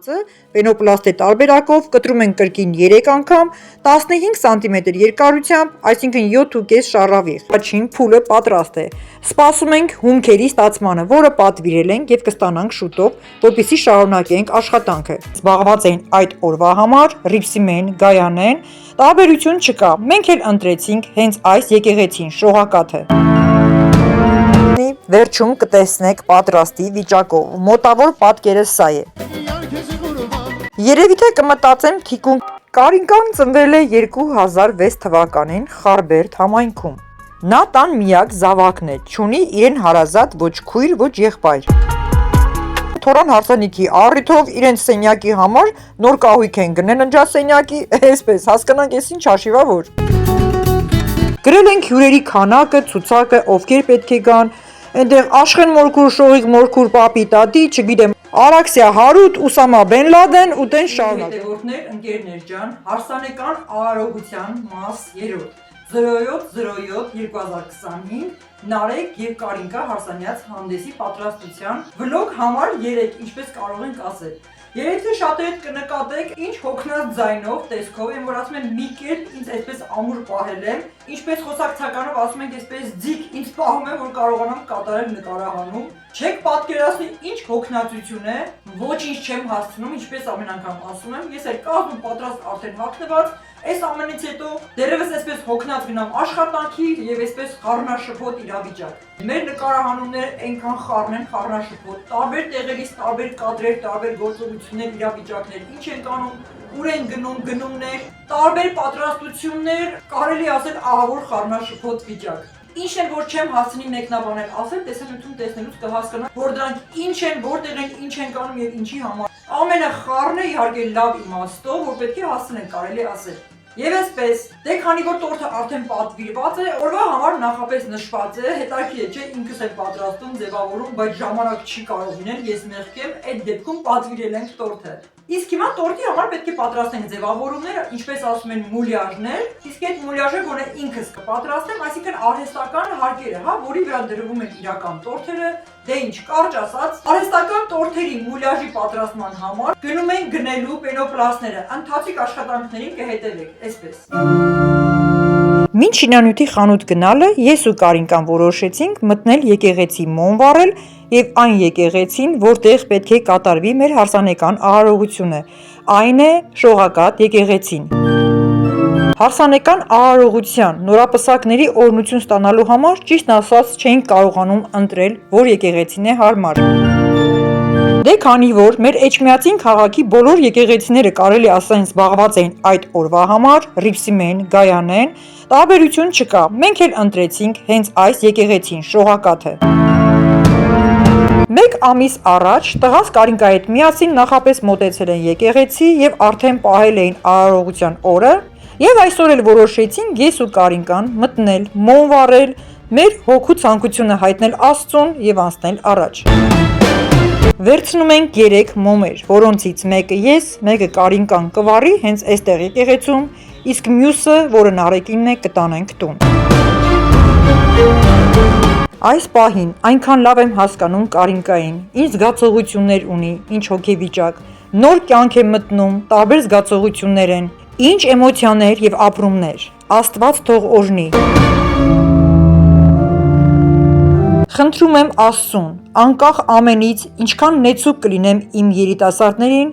հատվածը պենոպլաստ է տարբերակով կտրում ենք կրկին 3 անգամ 15 սմ երկարությամբ, այսինքն 7,5 շառավիղ։ Առաջին փուլը պատրաստ է։ Սպասում ենք հումքերի ստացմանը, որը պատվիրել ենք եւ կստանանք շուտով, որպեսզի շարունակենք աշխատանքը։ Զբաղված են այդ օրվա համար Ռիփսիմեն, Գայանեն, տարբերություն չկա, մենք էլ ընտրեցինք հենց այս եկեղեցին, շողակաթը։ Վերջում կտեսնեք պատրաստի վիճակով, մոտավոր պատկերը սա է։ Երևի թե կմտածեմ թիկունք։ Կարինկան ծնվել է 2006 թվականին Խարբերդ համայնքում։ Նա տան միակ զավակն է, չունի իրեն հարազատ ոչ քույր, ոչ եղբայր։ Թորան հարսանիքի առիթով իրենց սենյակի համար նոր կահույք են գնել ննջասենյակի, այսպես հասկանանք ես ինչ հաշիվա որ։ Գրել ենք հյուրերի քանակը, ցուցակը, ովքեր պետք է գան, այնտեղ Աշխեն Մորքուր, Շողիկ Մորքուր, Պապի տատի, չգիտեմ, Արաքսիա Հարութ, Ուսամա Բեն Լադեն ու տեն շարունակ։ Հետևորդներ, ընկերներ ջան, հարսանեկան արարողության մաս 3 07/07/2025 Նարեկ եւ Կարինկա Հարսանյաց հանդեսի պատրաստության վլոգ համար 3, ինչպես կարող ենք ասել։ Երբ թե շատերդ կնկատեք, ինչ հոգնած ձայնով, տեսքով եմ, որ ասում են մի կերպ ինձ այսպես ամուր պահել եմ, ինչպես խոսակցականով ասում ենք այսպես ձիգ ինձ պահում եմ, որ կարողանամ կատարել նկարահանում։ Չեք պատկերացնի ինչ հոգնածություն է, ոչինչ չեմ հասցնում, ինչպես ամեն անգամ ասում եմ, ես էլ կազմ պատրաստ արդեն հագնված, այս ամենից հետո դերևս այսպես հոգնած գնամ աշխատանքի եւ այսպես խառնաշփոթ իրավիճակ։ Մեր նկարահանումները այնքան խառն են, խառնաշփոթ, տարբեր տեղերից տարբեր կադրեր, տարբեր գործողություններ, իրավիճակներ, ինչ են անում, ուր են գնում, գնումներ, տարբեր պատրաստություններ, կարելի ասել ահավոր խառնաշփոթ վիճակ։ Ինչ են որ չեմ հասցնի մեկնաբանել ասել, տեսանյութում տեսնելուց կհասկանաք, որ դրանք ինչ են, որտեղ են, ինչ են կանում եւ ինչի համար։ Ամենախառնը իհարկե լավ իմաստով, որ պետք է հասցնենք, կարելի ասել։ Եվ այսպես, դե քանի որ տորթը արդեն պատվիրված է, օրվա համար նախապես նշված է, հետաքրքիր է, չէ, ինքս եմ պատրաստում, ձևավորում, բայց ժամանակ չի կարող լինել, ես մեղք եմ, այդ դեպքում պատվիրել ենք տորթը։ Իսկ հիմա տորթի համար պետք է պատրաստենք ձևավորումները, ինչպես ասում են մուլյաժներ, իսկ այդ մուլյաժը գոնե ինքս կպատրաստեմ, այսինքն արհեստական հարկերը, հա, որի վրա դրվում են իրական տորթերը, դե ինչ, կարճ ասած, արհեստական տորթերի մուլյաժի պատրաստման համար գնում են գնելու պենոպլաստները, ընթացիկ աշխատանքներին կհետևեք, այսպես։ Մինչ շինանյութի խանութ գնալը ես ու Կարինկան որոշեցինք մտնել եկեղեցի մոմ վառել եւ այն եկեղեցին, որտեղ պետք է կատարվի մեր հարսանեկան արարողությունը, այն է շողակաթ եկեղեցին։ Հարսանեկան արարողության նորապսակների օրհնություն ստանալու համար ճիշտ ասած չէինք կարողանում ընտրել, որ եկեղեցին է հարմար։ Դե քանի որ մեր Էջմիածին քաղաքի բոլոր եկեղեցիները կարելի ասեն զբաղված են այդ օրվա համար, Ռիփսիմեն, Գայանեն, տարբերություն չկա, մենք էլ ընտրեցինք հենց այս եկեղեցին, շողակաթը։ Մեկ ամիս առաջ տղաս Կարինկայի հետ միասին նախապես մոտեցել են եկեղեցի եւ արդեն պահել էին արարողության օրը, եւ այսօր էլ որոշեցինք ես ու Կարինկան մտնել, մոմ վառել, մեր հոգու ցանկությունը հայտնել Աստծուն եւ անցնել առաջ։ Վերցնում ենք 3 մոմեր, որոնցից մեկը ես, մեկը Կարինկան կվառի հենց այստեղ եկեղեցում, իսկ մյուսը, որը Նարեկինն է, կտանենք տուն։ Այս պահին այնքան լավ եմ հասկանում Կարինկային, ինչ զգացողություններ ունի, ինչ հոգեվիճակ, նոր կյանք է մտնում, տարբեր զգացողություններ են, ինչ էմոցիաներ եւ ապրումներ, Աստված թող օրհնի։ Խնդրում եմ Աստծուն, անկախ ամենից, ինչքան նեցուկ կլինեմ իմ երիտասարդներին,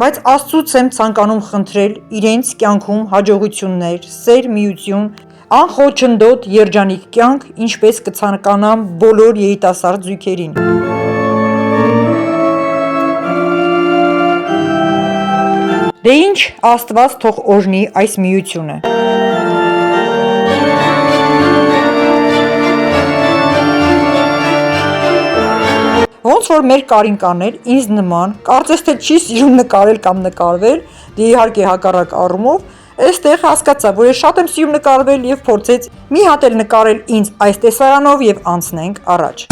բայց Աստծուց եմ ցանկանում խնդրել իրենց կյանքում հաջողություններ, սեր, միություն, անխոչնդոտ երջանիկ կյանք, ինչպես կցանկանամ բոլոր երիտասարդ զույգերին։ Դե ինչ, Աստված թող օրհնի այս միությունը։ Ոնց որ մեր Կարինկան էր ինձ նման, կարծես թե չի սիրում նկարել կամ նկարվել, դե իհարկե հակառակ առումով, այստեղ հասկացա, որ ես շատ եմ սիրում նկարվել եւ փորձեց մի հատ էլ նկարել ինձ այս տեսարանով եւ անցնենք առաջ։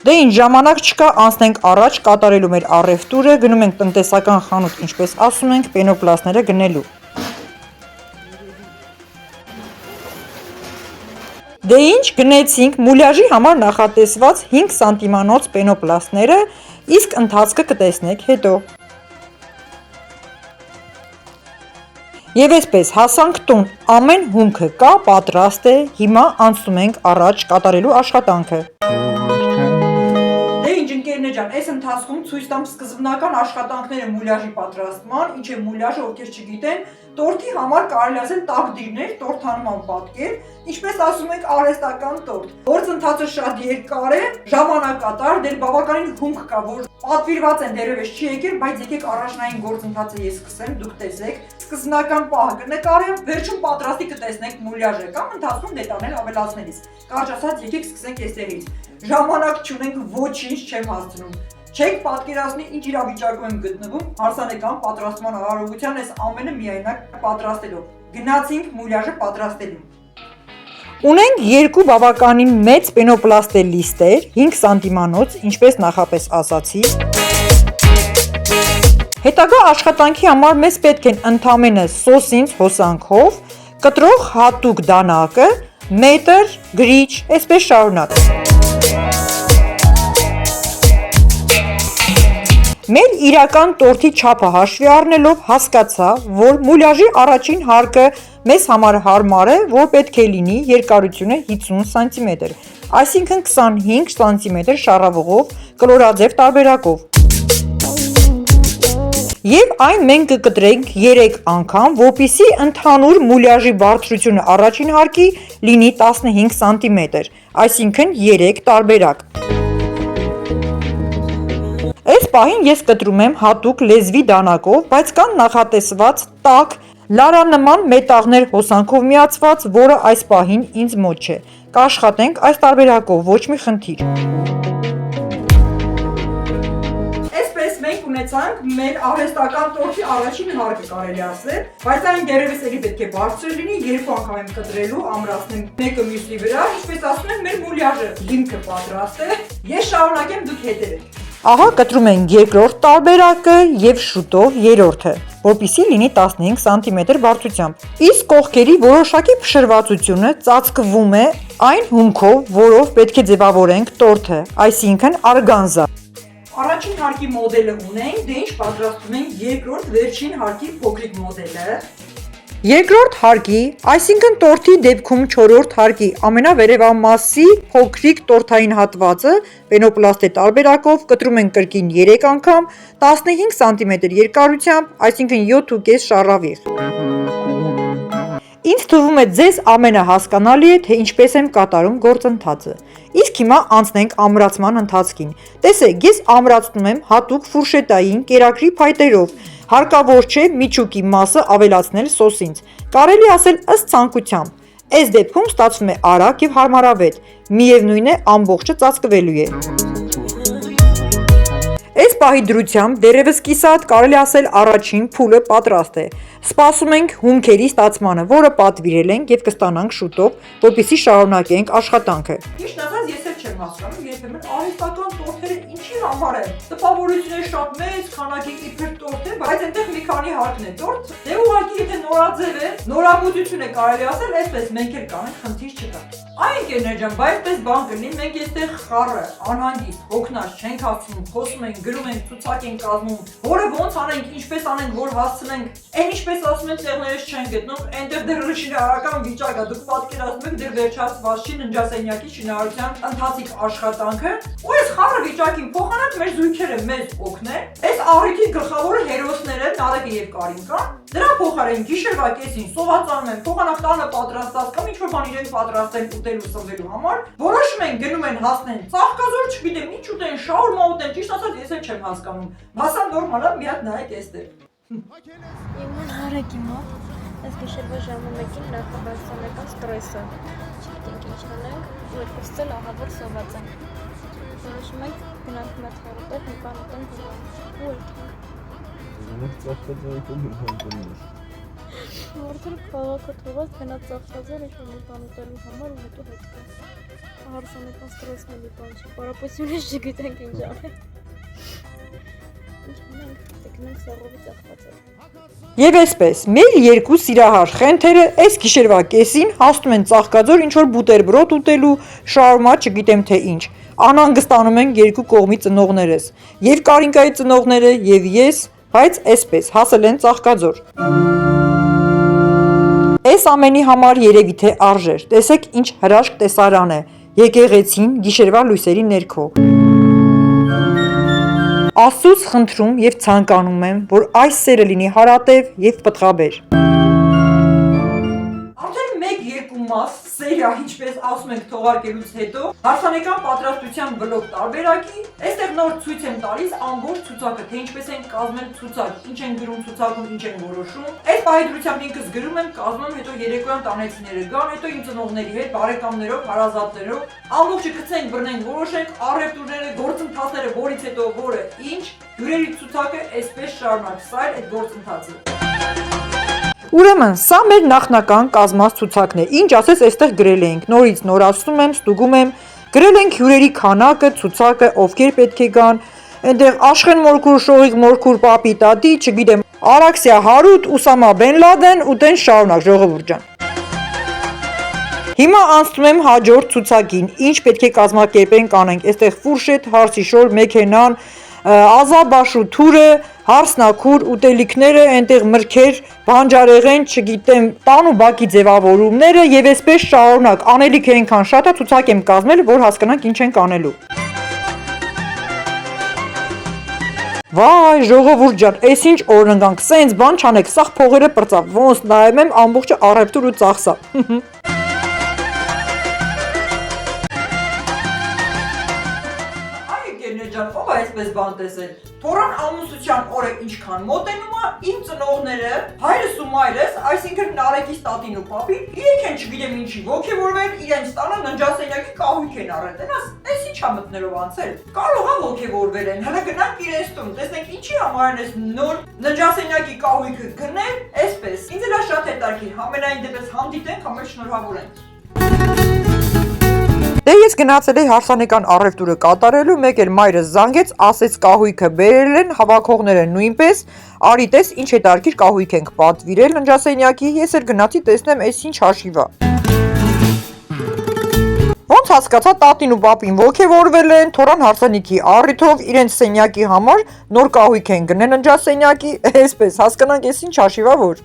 Դե ինչ ժամանակ չկա, անցնենք առաջ կատարելու մեր առևտուրը, գնում ենք տնտեսական խանութ, ինչպես ասում ենք, պենոպլաստները գնելու։ Դե ինչ գնեցինք մուլյաժի համար նախատեսված 5 սանտիմանոց պենոպլաստները, իսկ ընթացքը կտեսնեք հետո։ Եվ այսպես հասանք տուն, ամեն հումքը կա, պատրաստ է, հիմա անցնում ենք առաջ կատարելու աշխատանքը։ Դե ինչ ընկերներ ջան, այս ընթացքում ցույց տամ սկզբնական աշխատանքները մուլյաժի պատրաստման, ինչ է մուլյաժը, ովքեր չգիտեն, տորտի համար կարելի ասել տակդիրներ, տորթանման պատկեր, ինչպես ասում ենք արհեստական տորտ։ Գործընթացը շատ երկար է, ժամանակատար, դեռ բավականին հումք կա, որ պատվիրված են դերևս չի եկել, բայց եկեք առաջնային գործընթացը ես սկսեմ, դուք տեսեք։ Սկզբնական պահը կնկարեմ, վերջում պատրաստի կտեսնենք մուլյաժը կամ ընթացքում դետալներ ավելացնելիս։ Կարճ ասած, եկեք սկսենք այստեղից։ Ժամանակ չունենք, ոչինչ չեմ հասցնում։ Չեք պատկերացնի ինչ իրավիճակում եմ գտնվում հարսանեկան պատրաստման արարողության այս ամենը միայնակ պատրաստելով։ Գնացինք մուլյաժը պատրաստելու։ Ունենք երկու բավականին մեծ պենոպլաստե լիստեր, 5 սանտիմանոց, ինչպես նախապես ասացի։ Հետագա աշխատանքի համար մեզ պետք են ընդամենը սոսինց հոսանքով, կտրող հատուկ դանակը, մետր, գրիչ, այսպես շարունակ։ Մեր իրական տորթի չափը հաշվի առնելով հասկացա, որ մուլյաժի առաջին հարկը մեզ համար հարմար է, որ պետք է լինի երկարությունը 50 սանտիմետր, այսինքն 25 սանտիմետր շառավղով կլորաձև տարբերակով։ Եվ այն մենք կկտրենք 3 անգամ, որպեսզի ընդհանուր մուլյաժի բարձրությունը առաջին հարկի լինի 15 սանտիմետր, այսինքն 3 տարբերակ։ Այս պահին ես կտրում եմ հատուկ լեզվի դանակով, բայց կան նախատեսված տաք, լարանման մետաղներ հոսանքով միացված, որը այս պահին ինձ մոտ չէ։ Կաշխատենք այս տարբերակով, ոչ մի խնդիր։ Այսպես մենք ունեցանք մեր արհեստական տորթի առաջին հարկը կարելի ասել, բայց այն դերևս էլի պետք է բարձր լինի, 2 անգամ եմ կտրելու, ամրացնեմ մեկը մյուսի վրա, ինչպես ասում են, մեր մուլյաժը հիմքը պատրաստ է, ես շարունակեմ, դուք հետևեք։ Ահա կտրում ենք երկրորդ տարբերակը և շուտով երրորդը, որպեսզի լինի 15 սանտիմետր բարձրությամբ։ Իսկ կողքերի որոշակի փշրվածությունը ծածկվում է այն հումքով, որով պետք է ձևավորենք տորթը, այսինքն արգանզա։ Առաջին հարկի մոդելը ունենք, դե ինչ պատրաստում ենք երկրորդ վերջին հարկի փոքրիկ մոդելը։ Երկրորդ հարկի, այսինքն տորթի դեպքում 4-րդ հարկի ամենավերևամասի փոքրիկ տորթային հատվածը պենոպլաստե տարբերակով կտրում ենք կրկին 3 անգամ 15 սանտիմետր երկարությամբ, այսինքն 7.5 շառավիղ։ Ինձ թվում է ձեզ ամենահասկանալի է, թե ինչպես եմ կատարում գործընթացը։ Իսկ հիմա անցնենք ամրացման ընթացքին։ Տեսեք, ես ամրացնում եմ հատուկ ֆուրշետային կերակրի փայտերով։ Հարկավոր չէ միջուկի մասը ավելացնել սոսինց։ Կարելի ասել ըստ ցանկության։ Այս դեպքում ստացվում է արագ և հարմարավետ։ Միևնույն է, ամբողջը ծածկվելու է։ Այս պահի դրությամբ դեռևս կիսատ կարելի ասել առաջին փուլը պատրաստ է։ Սպասում ենք հումքերի ստացմանը, որը պատվիրել ենք և կստանանք շուտով, որպեսզի շարունակենք աշխատանքը։ Ճիշտ ասած, ես էլ չեմ հասկանում, երբեմն արհեստական տորթերը ինչի համար են։ Տպավորությունը շատ մեծ, քանակի իբր տորթ է, բայց այնտեղ մի քանի հարկն է տորթ։ Դե ուղղակի եթե նորաձև է, նորամուծություն է կարելի ասել, այսպես մենք էլ կանենք, խնդիր չկա։ Այ ընկերներ ջան, բայց այդպես բան կլինի, մենք այստեղ խառը, անհանգիստ, հոգնած չենք հասցնում, խոսում ենք, գրում ենք, ցուցակ ենք կազմում, որը ոնց անենք, ինչպես անենք, որ հասցնենք, այն ինչպես ասում են, տեղներս չեն գտնում, այնտեղ դեռ շինարարական վիճակ է, դուք պատկերացնում եք, դեռ վերջացված չի ննջասենյակի շինարարության ընթացիկ աշխատանքը, ու այս խառը վիճակին փոխանակ մեր զույգերը մեզ օգնեն, այս առիթի գլխավոր հերոսները Նարեկը եւ Կարինկան, դրա փոխարեն գիշերվա կեսին սովածանում են, փոխանակ տանը պատրաստած կամ ինչ-որ բան իրենք պատրաստեն ուտելու սնվելու համար, որոշում են գնում են հասնեն ծաղկազոր, չգիտեմ ինչ ուտեն, շաուրմա ուտեն, ճիշտ ասած ես էլ չեմ հասկանում, բասա նորմալ է, մի հատ նայեք այստեղ։ Եղան Հարեկի մոտ, այս գիշերվա ժամը 1-ին նախաբարձանեկան ստրեսը, չգիտենք ինչ անենք, երկուսս էլ ահավոր սոված են, որոշում ենք գնանք մեծ հորոտել, մի բան ուտենք ու ելքենք։ Մենք ծաղկաձորիկում մի բան կնենք։ Որտեղ քաղաքը թողած գնաց ծաղկաձոր ինչ-որ մի բան ուտելու համար ու հետո հետ կա։ Հարսանեկան ստրեսն էլի բան չի, պարապությունից չգիտենք ինչ անենք։ Գնանք սողովի ծախվածը։ Եվ այսպես, մեր երկու սիրահար խենթերը այս գիշերվա կեսին հասնում են Ծաղկաձոր ինչ-որ բուտերբրոդ ուտելու, շաուրմա, չգիտեմ թե ինչ։ Անհանգստանում են երկու կողմի ծնողներս, եւ Կարինկայի ծնողները, եւ ես, բայց այսպես հասել են Ծաղկաձոր։ Այս ամենի համար երևի թե արժեր, տեսեք ինչ հրաշք տեսարան է, եկեղեցին գիշերվա լույսերի ներքո։ Աստծուց խնդրում եւ ցանկանում եմ, որ այս սերը լինի հարատև եւ պտղաբեր։ Արդեն 1-2 մաս սերիա, ինչպես ասում ենք թողարկելուց հետո, հարսանեկան պատրաստության բլոկ տարբերակի, այստեղ նոր ցույց եմ տալիս ամբողջ ցուցակը, թե ինչպես են կազմել ցուցակ, ինչ են գրում ցուցակում, ինչ են որոշում։ Այս պահեդրությամբ ինքս գրում եմ, կազմում, հետո երեկոյան տանեցիները գան, հետո իմ ծնողների հետ, բարեկամներով, հարազատներով, ամբողջը գցենք, բռնենք, որոշենք առևտուրները, գործընթացները, որից հետո որը ինչ, հյուրերի ցուցակը այսպես շարունակ, սա է այդ գործընթացը։ Ուրեմն, սա մեր նախնական կազմած ցուցակն է, ինչ ասես այստեղ գրել ենք, նորից նորացնում եմ, ստուգում եմ, գրել ենք հյուրերի քանակը, ցուցակը, ովքեր պետք է գան, այնտեղ Աշխեն Մորքուր, Շողիկ Մորքուր, Պապի, Տատի, չգիտեմ, Արաքսիա Հարութ, Ուսամա Բեն Լադեն ու տեն շարունակ, ժողովուրդ ջան։ Հիմա անցնում եմ հաջորդ ցուցակին, ինչ պետք է կազմակերպենք անենք, այստեղ ֆուրշետ, հարսիշոր, մեքենան, ազաբաշու թուրը, հարսնակուր, ուտելիքները, այնտեղ մրգեր, բանջարեղեն, չգիտեմ, տան ու բակի ձևավորումները եւ այսպես շարունակ, անելիքը այնքան շատ է, ցուցակ եմ կազմել, որ հասկանանք ինչ ենք անելու։ Վայ, ժողովուրդ ջան, այս ինչ օրընկանք, սենց բան չանեք, սաղ փողերը պրծավ, ոնց նայում եմ ամբողջը առևտուր ու ծախսա։ Ով է այսպես բան տեսել։ Թորան ամուսության օրը ինչքան մոտենում է, իմ ծնողները, հայրս ու մայրս, այսինքն Նարեկիս տատին ու պապին, իրենք են չգիտեմ ինչի ոգևորվել, իրենց տանը ննջասենյակի կահույք են առել։ Այս ինչ է մտներով անցել։ Կարող է ոգևորվել են, հələ գնանք իրենց տուն, տեսնենք ինչի համար են այս նոր ննջասենյակի կահույքը գնել, այսպես։ Ինձ էլ շատ հետաքրքիր, համենայն դեպս հանդիպենք, համել շնորհավորենք։ Դե ես գնացել էի հարսանեկան առևտուրը կատարելու, մեկ էլ մայրս զանգեց, ասեց կահույքը բերել են, հավաքողները նույնպես, արի տես ինչ հետաքրքիր կահույք ենք պատվիրել ննջասենյակի, ես էլ գնացի տեսնեմ այս ինչ հաշիվ է։ Ոնց հասկացա տատին ու պապին ոգևորվել են, թորան հարսանիքի առիթով իրենց սենյակի համար նոր կահույք են գնել ննջասենյակի, այսպես հասկանանք այս ինչ հաշիվ է որ։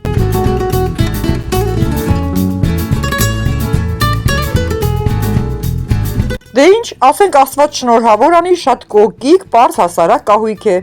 Դե ինչ, ասենք Աստված շնորհավոր անի, շատ կոկիկ, պարզ հասարակ կահույք է։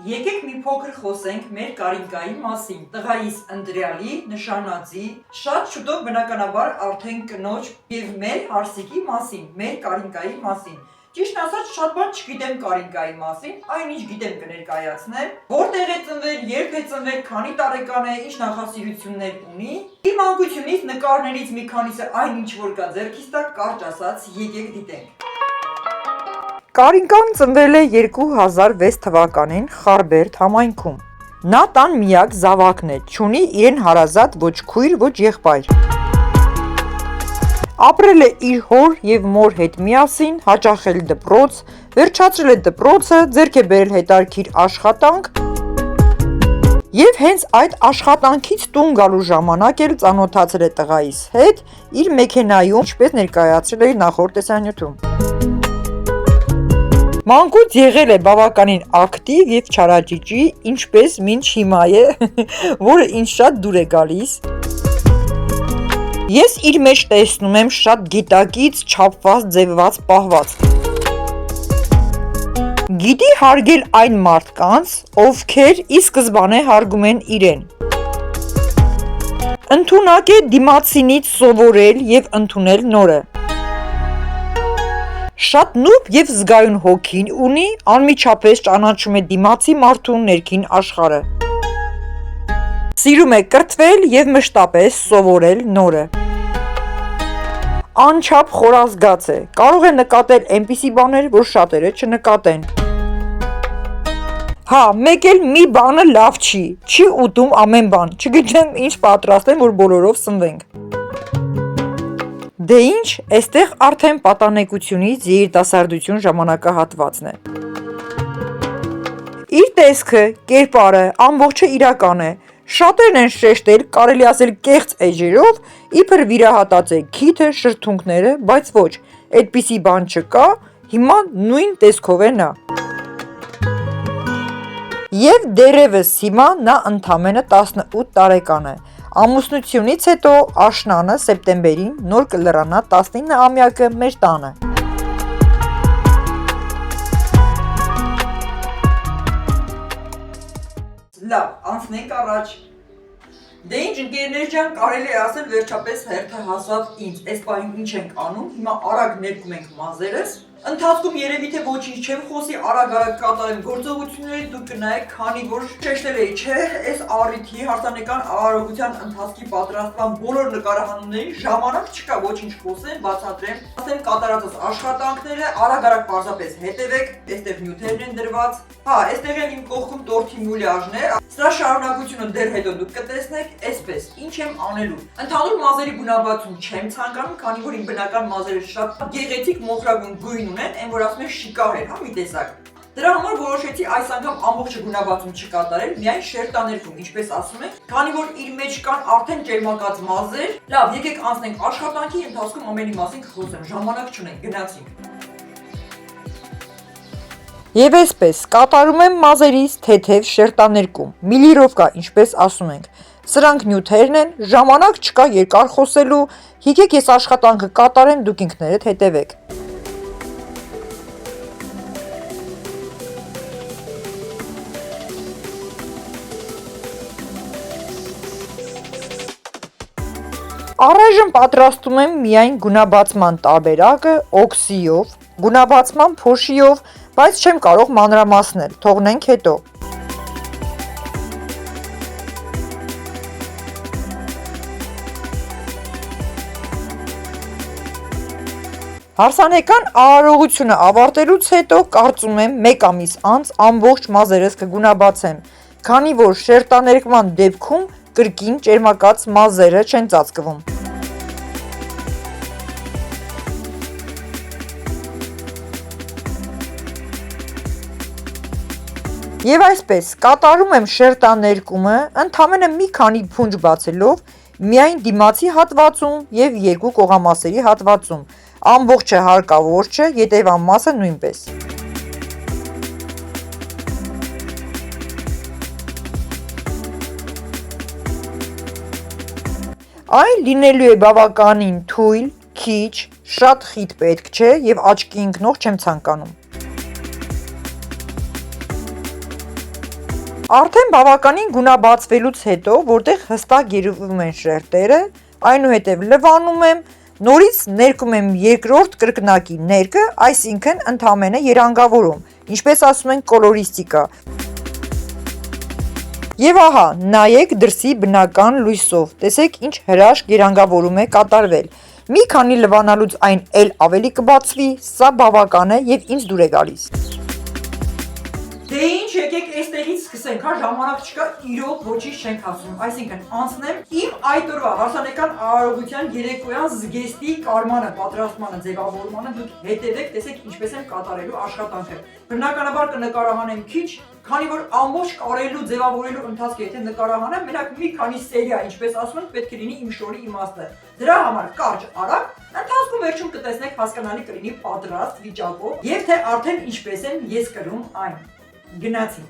Եկեք մի փոքր խոսենք մեր Կարինկայի մասին, տղայիս ընտրյալի, նշանածի, շատ շուտով բնականաբար արդեն կնոջ եւ մեր Հարսիկի մասին, մեր Կարինկայի մասին։ Ճիշտ ասած շատ բան չգիտեմ Կարինկայի մասին, այնինչ գիտեմ կներկայացնեմ, որտեղ է ծնվել, երբ է ծնվել, քանի տարեկան է, ինչ նախասիրություններ ունի։ Իմ մանկությունից նկարներից մի քանիսը այնինչ որ կա ձեռքիս տակ, կարճ ասած, եկեք դիտենք։ Կարինկան ծնվել է 2006 թվականին Խարբերդ համայնքում։ Նա տան միակ զավակն է, չունի իրեն հարազատ ոչ քույր, ոչ եղբայր։ Ապրել է իր հոր եւ մոր հետ միասին, հաճախել դպրոց, վերջացրել է դպրոցը, ձեռք է բերել հետաքրքիր աշխատանք եւ հենց այդ աշխատանքից տուն գալու ժամանակ էլ ծանոթացել է տղայիս հետ իր մեքենայում, ինչպես ներկայացրել է նախորդ տեսանյութում։ Մանկուց եղել է բավականին ակտիվ եւ չարաճճի, ինչպես մինչ հիմա է, որը ինձ շատ դուր է գալիս։ Ես իր մեջ տեսնում եմ շատ գիտակից, չափված, ձևված պահվածք։ Գիտի հարգել այն մարդկանց, ովքեր ի սկզբանե հարգում են իրեն։ Ընդունակ է դիմացինից սովորել եւ ընդունել նորը։ Շատ նուրբ եւ զգայուն հոգին ունի, անմիջապես ճանաչում է դիմացի մարդու ներքին աշխարհը։ Սիրում է կրթվել եւ մշտապես սովորել նորը։ անչափ խորազգաց է, կարող է նկատել այնպիսի բաներ, որ շատերը չնկատեն։ Հա, մեկ էլ մի բանը լավ չի ուտում ամեն բան, չգիտեմ ինչ պատրաստեմ, որ բոլորով սնվենք։ Դե ինչ, էստեղ արդեն պատանեկությունից երիտասարդություն ժամանակահատվածն է։ Իր տեսքը, կերպարը, ամբողջը իրական է, շատերն են շեշտել, կարելի ասել կեղծ էջերով, իբր վիրահատած է քիթը, շրթունքները, բայց ոչ, այդպիսի բան չկա, հիմա նույն տեսքով է նա։ Եվ դեռևս հիմա նա ընդամենը 18 տարեկան է, ամուսնությունից հետո աշնանը սեպտեմբերին նոր կլրանա 19-ամյակը մեր տանը։ Լավ, անցնենք առաջ։ Դե ինչ ընկերներ ջան, կարելի է ասել վերջապես հերթը հասավ ինձ, այս պահին ինչ ենք անում, հիմա արագ ներկում ենք մազերս, ընթացքում երևի թե ոչինչ չեմ խոսի, արագ կատարեմ գործողությունները, դուք կնայեք, քանի որ շեշտել էի, չէ, այս առիթի հարսանեկան արարողության ընթացքի պատրաստման բոլոր նկարահանումներին ժամանակ չկա ոչինչ խոսեմ, բացատրեմ, ասեմ կատարածս աշխատանքները, արագ պարզապես հետևեք, այստեղ նյութերն են դրված, հա, այստեղ են իմ կողքում տորթի մուլյաժներ, սրա շարունակությունը դեռ հետո դուք կտեսնեք, այսպես, ինչ եմ անելու։ Ընդհանուր մազերի գունաբացում չեմ ցանկանում, քանի որ իմ բնական մազերը շատ գեղեցիկ մոխրագույն գույն ունեն, այն որ ասում են շիկահեր, հա, մի տեսակ։ Դրա համար որոշեցի այս անգամ ամբողջ գունաբացում չկատարել, միայն շերտաներկում, ինչպես ասում են, քանի որ իր մեջ կան արդեն ճերմակած մազեր։ Լավ, եկեք անցնենք աշխատանքի ընթացքում ամենի մասին կխոսեմ, ժամանակ չունենք, գնացինք։ Եվ այսպես, կատարում եմ մազերից թեթև շերտաներկում, միլիրովկա, ինչպես ասում ենք։ Սրանք նյութերն են, ժամանակ չկա երկար խոսելու, եկեք ես աշխատանքը կատարեմ, դուք ինքներդ հետևեք։ Առայժմ պատրաստում եմ միայն գունաբացման տարբերակը օքսիով, գունաբացման փոշիով, բայց չեմ կարող մանրամասնել, թողնենք հետո։ Հարսանեկան արարողությունը ավարտելուց հետո կարծում եմ 1 ամիս անց ամբողջ մազերս կգունաբացեմ, քանի որ շերտաներկման դեպքում կրկին ճերմակած մազերը չեն ծածկվում։ Եվ այսպես, կատարում եմ շերտաներկումը, ընդամենը մի քանի փունջ բացելով, միայն դիմացի հատվածում և 2 կողամասերի հատվածում, ամբողջը հարկավոր չէ, ետևան մասը նույնպես։ Այն լինելու է բավականին թույլ, քիչ, շատ խիտ պետք չէ և աչքի ընկնող չեմ ցանկանում։ Արդեն բավականին գունաբացվելուց հետո, որտեղ հստակ երևում են շերտերը, այնուհետև լվանում եմ, նորից ներկում եմ երկրորդ կրկնակի ներկը, այսինքն ընդամենը երանգավորում, ինչպես ասում են կոլորիստիկա։ Եվ ահա, նայեք դրսի բնական լույսով, տեսեք ինչ հրաշք երանգավորում է կատարվել։ Մի քանի լվանալուց այն էլ ավելի կբացվի, սա բավական է և ինձ դուր է գալիս։ Դե ինչ, եկեք էստեղից սկսենք, հա, ժամանակ չկա, իրոք ոչինչ չենք ասում, այսինքն անցնեմ իմ այդ օրվա հարսանեկան արարողության երեկոյան զգեստի կարմանը, պատրաստմանը, ձևավորմանը, դուք հետևեք, տեսեք ինչպես եմ կատարելու աշխատանքը։ Բնականաբար կնկարահանեմ քիչ, քանի որ ամբողջ կարելու ձևավորելու ընթացքը եթե նկարահանեմ, մենակ մի քանի սերիա, ինչպես ասում են, պետք է լինի իմ շորի իմաստը։ Դրա համար կարճ արագ, ընթացքում վերջում կտեսնեք հասկանալի կլինի պատրաստ վիճակով, եւ թե արդեն ինչպես եմ ես կրում այն։ Գնացինք։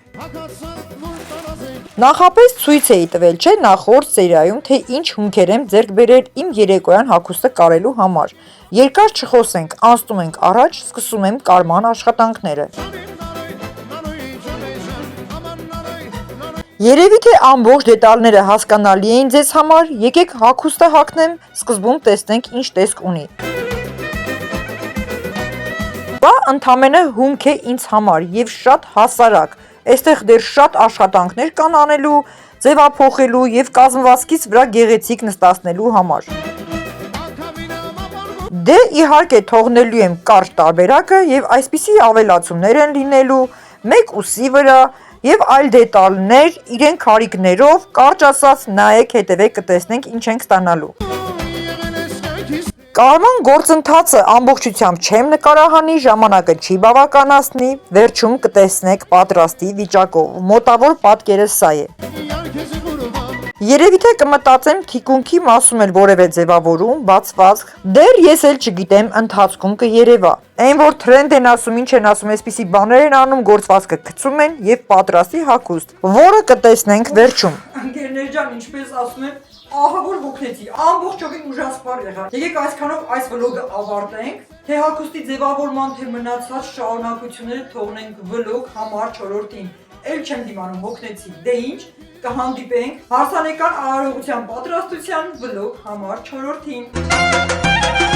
Նախապես ցույց էի տվել, չէ, նախորդ սերիայում, թե ինչ հումքեր եմ ձեռք բերել իմ երեկոյան հագուստը կարելու համար։ Երկար չխոսենք, անցնում ենք առաջ, սկսում եմ կարման աշխատանքները։ Երևի թե ամբողջ դետալները հասկանալի էին ձեզ համար, եկեք հագուստը հագնեմ, սկզբում տեսնենք ինչ տեսք ունի։ Դա ընդամենը հումք է ինձ համար և շատ հասարակ, այստեղ դեռ շատ աշխատանքներ կան անելու, ձևափոխելու և կազմվածքից վրա գեղեցիկ նստացնելու համար։ Դե իհարկե թողնելու եմ կարճ տարբերակը եւ այսպիսի ավելացումներ են լինելու մեկ ուսի վրա եւ այլ դետալներ իրեն քարիկներով, կարճ ասած նայեք, հետեւեք, կտեսնենք ինչ ենք ստանալու։ Կարման գործընթացը ամբողջությամբ չեմ նկարահանի, ժամանակը չի բավականացնի, վերջում կտեսնեք պատրաստի վիճակով, մոտավոր պատկերը սա է։ Երևի թե կմտածեմ թիկունքի մասում էլ որևէ ձևավորում, բացվածք, դեռ ես էլ չգիտեմ ընթացքում կերևա։ Այն որ թրենդ են ասում, ինչ են ասում, այսպիսի բաներ են անում, գործվածքը գցում են եւ պատրաստի հագուստ, որը կտեսնենք վերջում։ Ընկերներ ջան, ինչպես ասում են, ահա որ հոգնեցի, ամբողջովին ուժասպառ եղա։ Եկեք այսքանով այս վլոգը ավարտենք, թե հագուստի ձևավորման, թե մնացած շարունակությունները թողնենք վլոգ համար 4-ին։ Էլ չեմ դիմանում, հոգնեցի, դե ինչ, կհանդիպենք հարսանեկան արարողության պատրաստության վլոգ համար 4-ին։